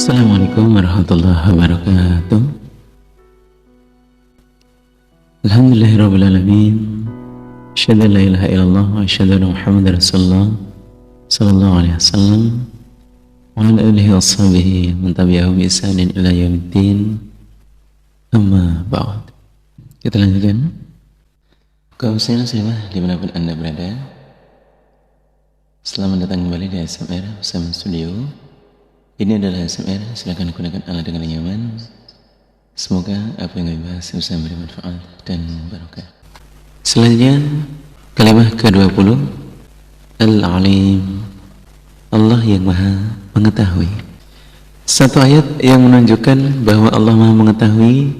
Assalamualaikum warahmatullahi wabarakatuh. Alhamdulillahirrabbilalamin. Asyhadu an la ilaha illallah wa asyhadu anna Muhammadar Rasulullah sallallahu alaihi wasallam wa ala alihi wa sahbihi man tabi'ahum bi ihsanin ila yaumiddin. Amma ba'd. Kita lanjutkan. Kaum muslimin dimanapun Anda berada, selamat datang kembali di ASMR bersama Studio. Ini adalah ASMR, silakan gunakan alat dengan nyaman. Semoga apa yang kami bahas bisa memberi manfaat dan barokah. Selanjutnya, kalimat ke-20, Al-Alim, Allah yang Maha Mengetahui. Satu ayat yang menunjukkan bahwa Allah Maha Mengetahui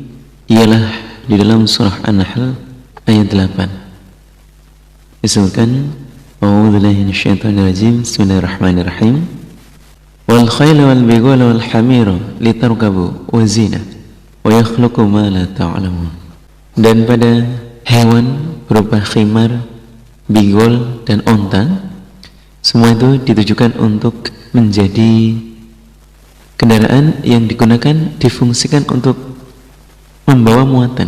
ialah di dalam surah An-Nahl ayat 8. Disebutkan, A'udzubillahi minasyaitonir rajim, Bismillahirrahmanirrahim. Wal khayla wal bighala wal hamira litarkabu wa zina wa yakhluqu ma la ta'lamun. Dan pada hewan berupa khimar, bigol dan onta, semua itu ditujukan untuk menjadi kendaraan yang digunakan, difungsikan untuk membawa muatan,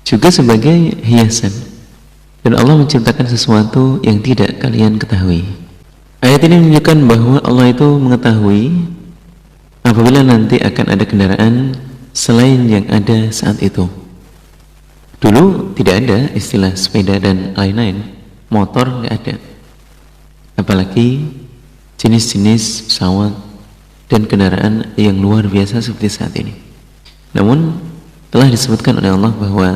juga sebagai hiasan. Dan Allah menciptakan sesuatu yang tidak kalian ketahui. Ayat ini menunjukkan bahwa Allah itu mengetahui apabila nanti akan ada kendaraan selain yang ada saat itu. Dulu tidak ada istilah sepeda dan lain-lain, motor nggak ada. Apalagi jenis-jenis pesawat dan kendaraan yang luar biasa seperti saat ini. Namun telah disebutkan oleh Allah bahwa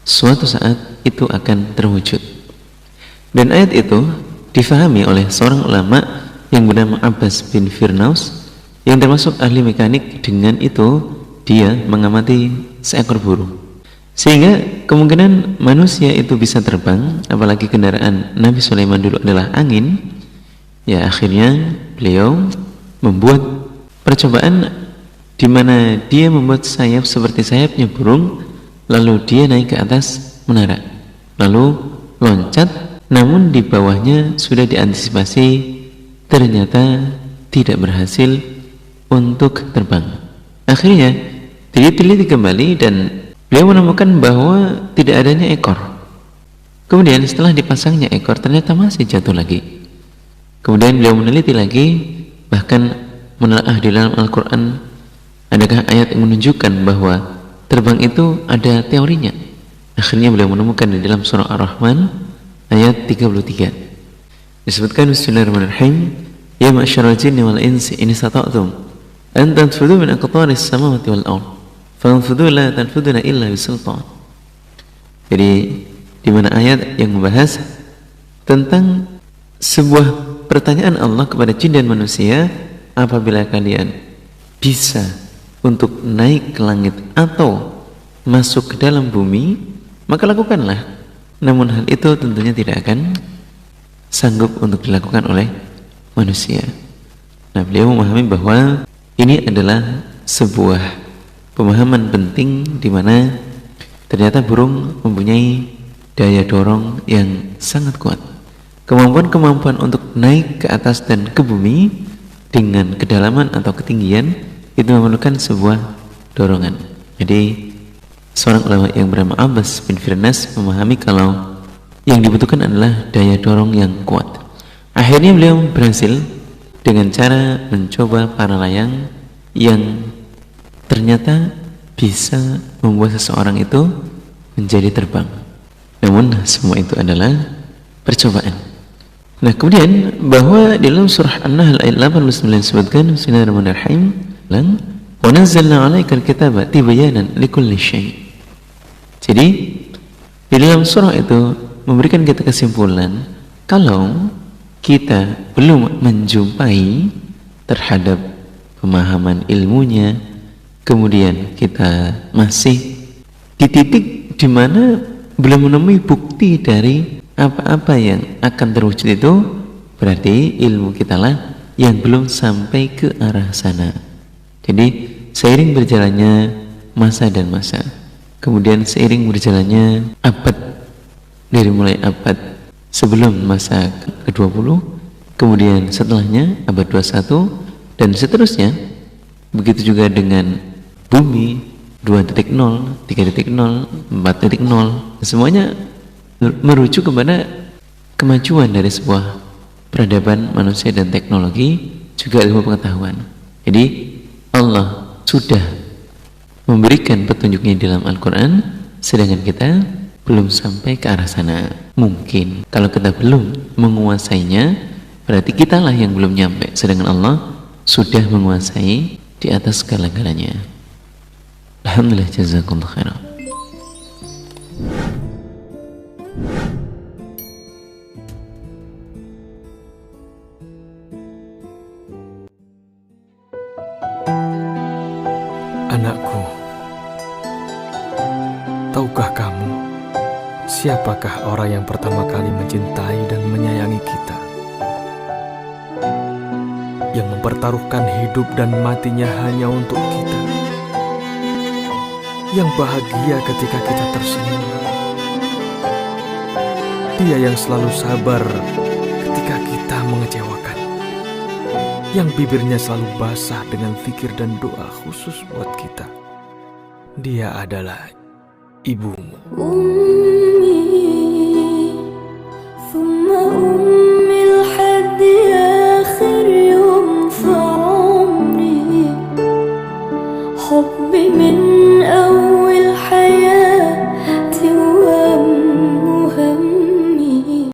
suatu saat itu akan terwujud. Dan ayat itu difahami oleh seorang ulama yang bernama Abbas bin Firnaus, yang termasuk ahli mekanik. Dengan itu dia mengamati seekor burung, sehingga kemungkinan manusia itu bisa terbang, apalagi kendaraan Nabi Sulaiman dulu adalah angin. Ya, akhirnya beliau membuat percobaan di mana dia membuat sayap seperti sayapnya burung, lalu dia naik ke atas menara, lalu loncat. Namun di bawahnya sudah diantisipasi, ternyata tidak berhasil untuk terbang. Akhirnya diteliti kembali dan beliau menemukan bahwa tidak adanya ekor. Kemudian setelah dipasangnya ekor, ternyata masih jatuh lagi. Kemudian beliau meneliti lagi, bahkan menelaah di dalam Al-Quran adakah ayat yang menunjukkan bahwa terbang itu ada teorinya. Akhirnya beliau menemukan di dalam surah Ar-Rahman ayat 33 disebutkan, Bismillahirrahmanirrahim, ya ma'syaral jinni wal insi in istata'tum an tanfudhu min aqtaris samawati wal ardh fanfudhu la tanfuduna illa bisultan. Jadi di mana ayat yang membahas tentang sebuah pertanyaan Allah kepada jin dan manusia, apabila kalian bisa untuk naik ke langit atau masuk ke dalam bumi, maka lakukanlah. Namun hal itu tentunya tidak akan sanggup untuk dilakukan oleh manusia. Nah, beliau memahami bahwa ini adalah sebuah pemahaman penting, di mana ternyata burung mempunyai daya dorong yang sangat kuat. Kemampuan untuk naik ke atas dan ke bumi dengan kedalaman atau ketinggian itu memerlukan sebuah dorongan. Jadi seorang ulama yang bernama Abbas bin Firnas memahami kalau yang dibutuhkan adalah daya dorong yang kuat. Akhirnya beliau berhasil dengan cara mencoba para layang yang ternyata bisa membuat seseorang itu menjadi terbang. Namun semua itu adalah percobaan. Nah, kemudian bahwa di dalam surah An-Nahl ayat 89 disebutkan, Bismillahirrahmanirrahim, wa nazzalna 'alaikal kitaba tibyanan likulli syai'. Jadi di dalam surah itu memberikan kita kesimpulan, kalau kita belum menjumpai terhadap pemahaman ilmunya, kemudian kita masih di titik di mana belum menemui bukti dari apa-apa yang akan terwujud, itu berarti ilmu kita lah yang belum sampai ke arah sana. Jadi seiring berjalannya masa dan masa, kemudian seiring berjalannya abad, dari mulai abad sebelum masa ke-20, kemudian setelahnya abad 21, dan seterusnya, Begitu juga dengan bumi 2.0, 3.0, 4.0, semuanya merujuk kepada kemajuan dari sebuah peradaban manusia dan teknologi, juga ilmu pengetahuan. Jadi Allah sudah memberikan petunjuknya dalam Al-Quran, sedangkan kita belum sampai ke arah sana. Mungkin kalau kita belum menguasainya, berarti kitalah yang belum nyampe, sedangkan Allah sudah menguasai di atas segala-galanya. Alhamdulillah, jazakumullah khairan. Anakku, tahukah kamu siapakah orang yang pertama kali mencintai dan menyayangi kita? Yang mempertaruhkan hidup dan matinya hanya untuk kita. Yang bahagia ketika kita tersenyum. Dia yang selalu sabar ketika kita mengecewakan. Yang bibirnya selalu basah dengan zikir dan doa khusus buat kita. Dia adalah ibumu.